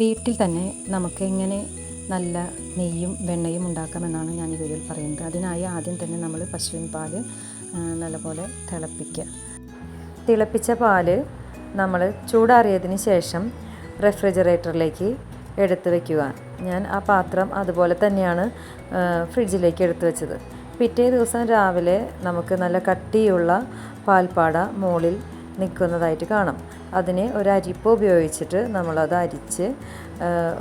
വീട്ടിൽ തന്നെ നമുക്ക് എങ്ങനെ നല്ല നെയ്യും വെണ്ണയും ഉണ്ടാക്കാമെന്നാണ് ഞാൻ ഈ വീഡിയോയിൽ പറയുന്നത്. അതിനായി ആദ്യം തന്നെ നമ്മൾ പശുവിൻ പാൽ നല്ലപോലെ തിളപ്പിക്കുക. തിളപ്പിച്ച പാൽ നമ്മൾ ചൂടാറിയതിന് ശേഷം റെഫ്രിജറേറ്ററിലേക്ക് എടുത്ത് വയ്ക്കുക. ഞാൻ ആ പാത്രം അതുപോലെ തന്നെയാണ് ഫ്രിഡ്ജിലേക്ക് എടുത്ത് വെച്ചത്. പിറ്റേ ദിവസം രാവിലെ നമുക്ക് നല്ല കട്ടിയുള്ള പാൽപ്പാട മുകളിൽ നിൽക്കുന്നതായിട്ട് കാണാം. അതിനെ ഒരു അരിപ്പ ഉപയോഗിച്ചിട്ട് നമ്മളത് അരിച്ച്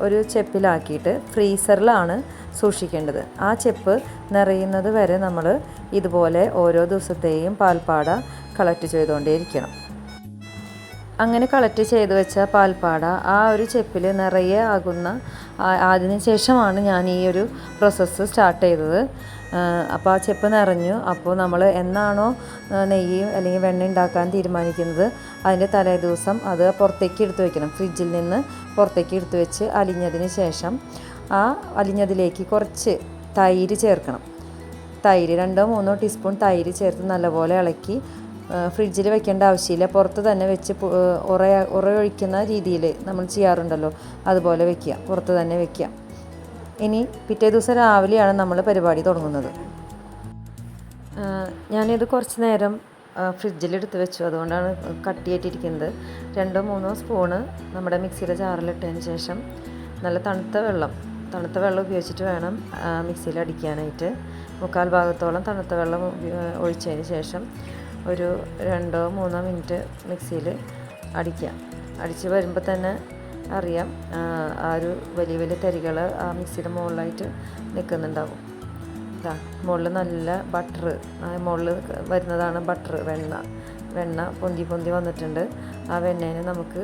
ഒരു ചെപ്പിലാക്കിയിട്ട് ഫ്രീസറിലാണ് സൂക്ഷിക്കേണ്ടത്. ആ ചെപ്പ് നിറയുന്നത് വരെ നമ്മൾ ഇതുപോലെ ഓരോ ദിവസത്തെയും പാൽപ്പാട കളക്ട് ചെയ്തുകൊണ്ടേയിരിക്കണം. അങ്ങനെ കളക്ട് ചെയ്ത് വെച്ച പാൽപ്പാട ആ ഒരു ചെപ്പിൽ നിറയെ ആകുന്ന അതിന് ശേഷമാണ് ഞാൻ ഈ ഒരു പ്രോസസ്സ് സ്റ്റാർട്ട് ചെയ്തത്. അപ്പോൾ ആ ചെപ്പ് നിറഞ്ഞു. അപ്പോൾ നമ്മൾ എന്നാണോ നെയ്യ് അല്ലെങ്കിൽ വെണ്ണ ഉണ്ടാക്കാൻ തീരുമാനിക്കുന്നത് അതിൻ്റെ തലേ ദിവസം അത് പുറത്തേക്ക് എടുത്ത് വെക്കണം. ഫ്രിഡ്ജിൽ നിന്ന് പുറത്തേക്ക് എടുത്ത് വെച്ച് അലിഞ്ഞതിന് ശേഷം ആ അലിഞ്ഞതിലേക്ക് കുറച്ച് തൈര് ചേർക്കണം. തൈര് 2-3 ടീസ്പൂൺ തൈര് ചേർത്ത് നല്ലപോലെ ഇളക്കി ഫ്രിഡ്ജിൽ വെക്കേണ്ട ആവശ്യമില്ല. പുറത്ത് തന്നെ വെച്ച് ഉറയൊഴിക്കുന്ന രീതിയിൽ നമ്മൾ ചെയ്യാറുണ്ടല്ലോ, അതുപോലെ വെക്കുക, പുറത്ത് തന്നെ വെക്കുക. ഇനി പിറ്റേ ദിവസം രാവിലെയാണ് നമ്മൾ പരിപാടി തുടങ്ങുന്നത്. ഞാനിത് കുറച്ച് നേരം ഫ്രിഡ്ജിലെടുത്ത് വെച്ചു, അതുകൊണ്ടാണ് കട്ടിയായിട്ടിരിക്കുന്നത്. 2-3 സ്പൂണ് നമ്മുടെ മിക്സിയുടെ ജാറിലിട്ടതിന് ശേഷം നല്ല തണുത്ത വെള്ളം ഉപയോഗിച്ചിട്ട് വേണം മിക്സിയിൽ അടിക്കാനായിട്ട്. 3/4 ഭാഗത്തോളം തണുത്ത വെള്ളം ഒഴിച്ചതിന് ശേഷം ഒരു 2-3 മിനിറ്റ് മിക്സിയിൽ അടിക്കുക. അടിച്ച് വരുമ്പോൾ തന്നെ അറിയാം ആ ഒരു വലിയ വലിയ തരികൾ ആ മിക്സിയുടെ മുകളിലായിട്ട് നിൽക്കുന്നുണ്ടാവും. മുകളിൽ നല്ല ബട്ടർ, മുകളിൽ വരുന്നതാണ് ബട്ടർ, വെണ്ണ പൊന്തി വന്നിട്ടുണ്ട്. ആ വെണ്ണേനെ നമുക്ക്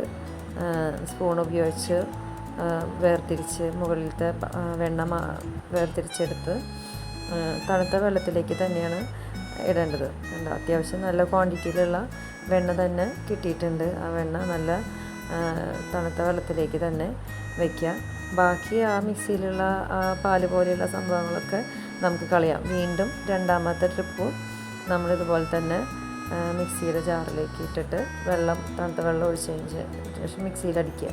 സ്പൂൺ ഉപയോഗിച്ച് വേർതിരിച്ച് മുകളിലത്തെ വെണ്ണ വേർതിരിച്ചെടുത്ത് തണുത്ത വെള്ളത്തിലേക്ക് തന്നെയാണ് ഇടേണ്ടത്. അത്യാവശ്യം നല്ല ക്വാണ്ടിറ്റിയിലുള്ള വെണ്ണ തന്നെ കിട്ടിയിട്ടുണ്ട്. ആ വെണ്ണ നല്ല തണുത്ത വെള്ളത്തിലേക്ക് തന്നെ വയ്ക്കുക. ബാക്കി ആ മിക്സിയിലുള്ള പാല് പോലെയുള്ള സംഭവങ്ങളൊക്കെ നമുക്ക് കളയാം. വീണ്ടും രണ്ടാമത്തെ ട്രിപ്പ് നമ്മളിതുപോലെ തന്നെ മിക്സിയുടെ ജാറിലേക്ക് ഇട്ടിട്ട് തണുത്ത വെള്ളം ഒഴിച്ചതിന് ശേഷം മിക്സിയിലടിക്കുക.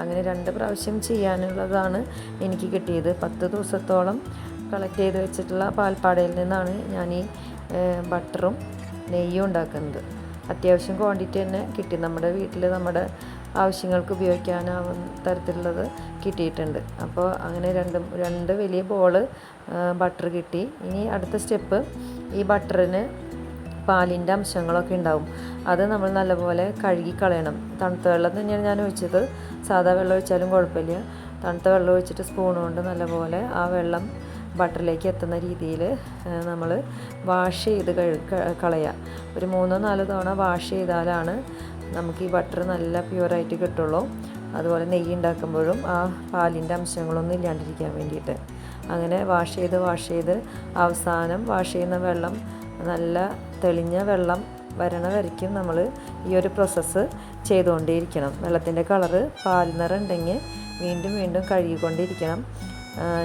അങ്ങനെ 2 പ്രാവശ്യം ചെയ്യാനുള്ളതാണ് എനിക്ക് കിട്ടിയത്. 10 ദിവസത്തോളം കളക്ട് ചെയ്ത് വെച്ചിട്ടുള്ള പാൽപ്പാടയിൽ നിന്നാണ് ഞാൻ ഈ ബട്ടറും നെയ്യും ഉണ്ടാക്കുന്നത്. അത്യാവശ്യം ക്വാണ്ടിറ്റി തന്നെ കിട്ടി. നമ്മുടെ വീട്ടിൽ നമ്മുടെ ആവശ്യങ്ങൾക്ക് ഉപയോഗിക്കാനാവുന്ന തരത്തിലുള്ളത് കിട്ടിയിട്ടുണ്ട്. അപ്പോൾ അങ്ങനെ രണ്ട് വലിയ ബോള് ബട്ടർ കിട്ടി. ഇനി അടുത്ത സ്റ്റെപ്പ്, ഈ ബട്ടറിന് പാലിൻ്റെ അംശങ്ങളൊക്കെ ഉണ്ടാവും. അത് നമ്മൾ നല്ലപോലെ കഴുകി കളയണം. തണുത്ത വെള്ളം തന്നെയാണ് ഞാൻ ഒഴിച്ചത്. സാധാ വെള്ളം ഒഴിച്ചാലും കുഴപ്പമില്ല. തണുത്ത വെള്ളം ഒഴിച്ചിട്ട് സ്പൂൺ കൊണ്ട് നല്ലപോലെ ആ വെള്ളം ബട്ടറിലേക്ക് എത്തുന്ന രീതിയിൽ നമ്മൾ വാഷ് ചെയ്ത് കളയുക. ഒരു 3-4 തവണ വാഷ് ചെയ്താലാണ് നമുക്ക് ഈ ബട്ടർ നല്ല പ്യുവറായിട്ട് കിട്ടുള്ളൂ. അതുപോലെ നെയ്യ് ഉണ്ടാക്കുമ്പോഴും ആ പാലിൻ്റെ അംശങ്ങളൊന്നും ഇല്ലാണ്ടിരിക്കാൻ വേണ്ടിയിട്ട് അങ്ങനെ വാഷ് ചെയ്ത് അവസാനം വാഷ് ചെയ്യുന്ന വെള്ളം നല്ല തെളിഞ്ഞ വെള്ളം വരണ വരയ്ക്കും നമ്മൾ ഈ ഒരു പ്രോസസ്സ് ചെയ്തുകൊണ്ടേയിരിക്കണം. വെള്ളത്തിൻ്റെ കളറ് പാൽ നിറം ഉണ്ടെങ്കിൽ വീണ്ടും കഴുകിക്കൊണ്ടിരിക്കണം.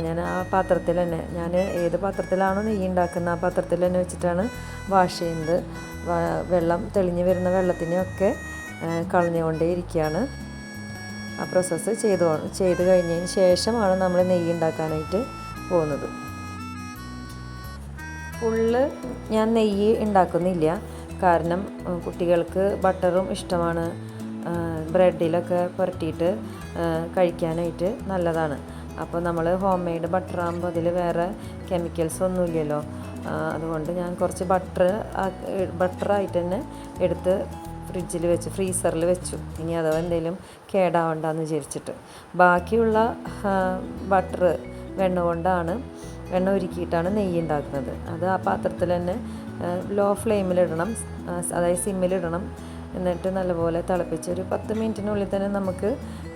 ഞാൻ ആ പാത്രത്തിൽ തന്നെ, ഞാൻ ഏത് പാത്രത്തിലാണോ നെയ്യ് ഉണ്ടാക്കുന്നത് ആ പാത്രത്തിൽ തന്നെ വെച്ചിട്ടാണ് വാഷ് ചെയ്യുന്നത്. വെള്ളം തെളിഞ്ഞ് വരുന്ന വെള്ളത്തിനെയൊക്കെ കളഞ്ഞുകൊണ്ടേയിരിക്കുകയാണ്. ആ പ്രോസസ്സ് ചെയ്ത് കഴിഞ്ഞതിന് ശേഷമാണ് നമ്മൾ നെയ്യ് ഉണ്ടാക്കാനായിട്ട് പോകുന്നത്. ഫുള്ള് ഞാൻ നെയ്യ് ഉണ്ടാക്കുന്നില്ല, കാരണം കുട്ടികൾക്ക് ബട്ടറും ഇഷ്ടമാണ്. ബ്രെഡിലൊക്കെ പുരട്ടിയിട്ട് കഴിക്കാനായിട്ട് നല്ലതാണ്. അപ്പോൾ നമ്മൾ ഹോം മെയ്ഡ് ബട്ടറാകുമ്പോൾ അതിൽ വേറെ കെമിക്കൽസ് ഒന്നുമില്ലല്ലോ. അതുകൊണ്ട് ഞാൻ കുറച്ച് ബട്ടറായിട്ട് തന്നെ എടുത്ത് ഫ്രീസറിൽ വെച്ചു. ഇനി അഥവാ എന്തെങ്കിലും കേടാവണ്ടെന്ന് വിചാരിച്ചിട്ട്. ബാക്കിയുള്ള ബട്ടർ വെണ്ണ ഉരുക്കിയിട്ടാണ് നെയ്യ് ഉണ്ടാക്കുന്നത്. അത് ആ പാത്രത്തിൽ തന്നെ ലോ ഫ്ലെയിമിലിടണം, അതായത് സിമ്മിലിടണം. എന്നിട്ട് നല്ലപോലെ തിളപ്പിച്ച് ഒരു 10 മിനിറ്റിനുള്ളിൽ തന്നെ നമുക്ക്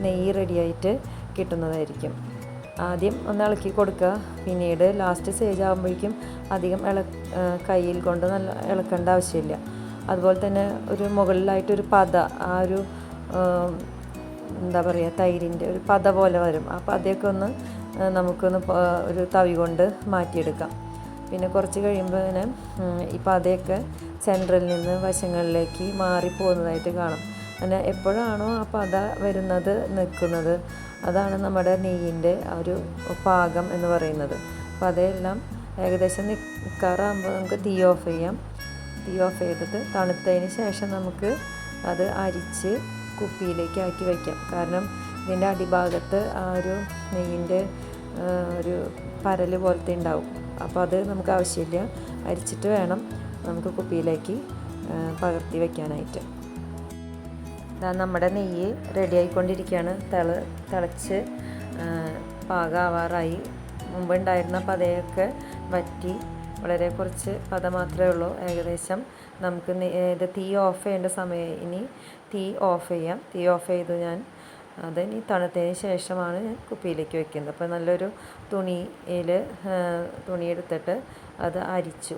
നെയ്യ് റെഡിയായിട്ട് കിട്ടുന്നതായിരിക്കും. ആദ്യം ഒന്ന് ഇളക്കി കൊടുക്കുക. പിന്നീട് ലാസ്റ്റ് സ്റ്റേജ് ആകുമ്പോഴേക്കും അധികം കയ്യിൽ കൊണ്ട് നല്ല ഇളക്കേണ്ട ആവശ്യമില്ല. അതുപോലെ തന്നെ ഒരു മുകളിലായിട്ടൊരു പത, ആ ഒരു തൈരിൻ്റെ ഒരു പത പോലെ വരും. ആ പതയൊക്കെ നമുക്കൊന്ന് ഒരു തവി കൊണ്ട് മാറ്റിയെടുക്കാം. പിന്നെ കുറച്ച് കഴിയുമ്പോൾ ഈ പതയൊക്കെ സെൻറ്ററിൽ നിന്ന് വശങ്ങളിലേക്ക് മാറിപ്പോകുന്നതായിട്ട് കാണാം. അങ്ങനെ എപ്പോഴാണോ ആ പത വരുന്നത് നിൽക്കുന്നത്, അതാണ് നമ്മുടെ നെയ്യിൻ്റെ ഒരു പാകം എന്ന് പറയുന്നത്. അപ്പോൾ അതെല്ലാം ഏകദേശം നിൽക്കാറാകുമ്പോൾ നമുക്ക് തീ ഓഫ് ചെയ്യാം. തീ ഓഫ് ചെയ്തിട്ട് തണുത്തതിന് ശേഷം നമുക്ക് അത് അരിച്ച് കുപ്പിയിലേക്ക് ആക്കി വയ്ക്കാം. കാരണം ഇതിൻ്റെ അടിഭാഗത്ത് ആ ഒരു നെയ്യിൻ്റെ ഒരു പരൽ പോലത്തെ ഉണ്ടാവും. അപ്പോൾ അത് നമുക്ക് ആവശ്യമില്ല. അരിച്ചിട്ട് വേണം നമുക്ക് കുപ്പിയിലേക്ക് പകർത്തി വയ്ക്കാനായിട്ട്. നമ്മുടെ നെയ്യ് റെഡി ആയിക്കൊണ്ടിരിക്കുകയാണ്. തിളച്ച് പാകമാവാറായി. മുമ്പുണ്ടായിരുന്ന പതയൊക്കെ വറ്റി വളരെ കുറച്ച് പത മാത്രമേ ഉള്ളൂ. ഏകദേശം നമുക്ക് ഇത് തീ ഓഫ് ചെയ്യേണ്ട സമയം. ഇനി തീ ഓഫ് ചെയ്യാം. തീ ഓഫ് ചെയ്തു ഞാൻ അതിനി തണുത്തതിന് ശേഷമാണ് ഞാൻ കുപ്പിയിലേക്ക് വയ്ക്കുന്നത്. അപ്പോൾ നല്ലൊരു തുണിയെടുത്തിട്ട് അത് അരിച്ചു.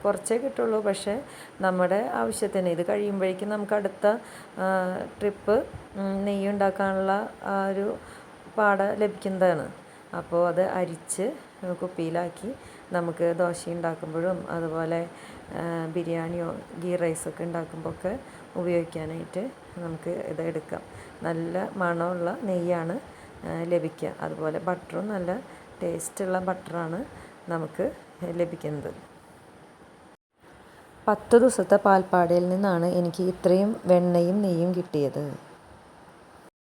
കുറച്ചേ കിട്ടുള്ളൂ, പക്ഷേ നമ്മുടെ ആവശ്യത്തിന് ഇത് കഴിയുമ്പോഴേക്കും നമുക്ക് അടുത്ത ട്രിപ്പ് നെയ്യ് ഉണ്ടാക്കാനുള്ള ആ ഒരു പാട ലഭിക്കുന്നതാണ്. അപ്പോൾ അത് അരിച്ച് കുപ്പിയിലാക്കി നമുക്ക് ദോശ ഉണ്ടാക്കുമ്പോഴും അതുപോലെ ബിരിയാണിയോ ഗീ റൈസൊക്കെ ഉണ്ടാക്കുമ്പോഴൊക്കെ ഉപയോഗിക്കാനായിട്ട് നമുക്ക് ഇത് എടുക്കാം. നല്ല മണമുള്ള നെയ്യാണ് ലഭിക്കുക. അതുപോലെ ബട്ടറും നല്ല ടേസ്റ്റുള്ള ബട്ടറാണ് നമുക്ക് ലഭിക്കുന്നത്. 10 ദിവസത്തെ പാൽപ്പാടയിൽ നിന്നാണ് എനിക്ക് ഇത്രയും വെണ്ണയും നെയ്യും കിട്ടിയത്.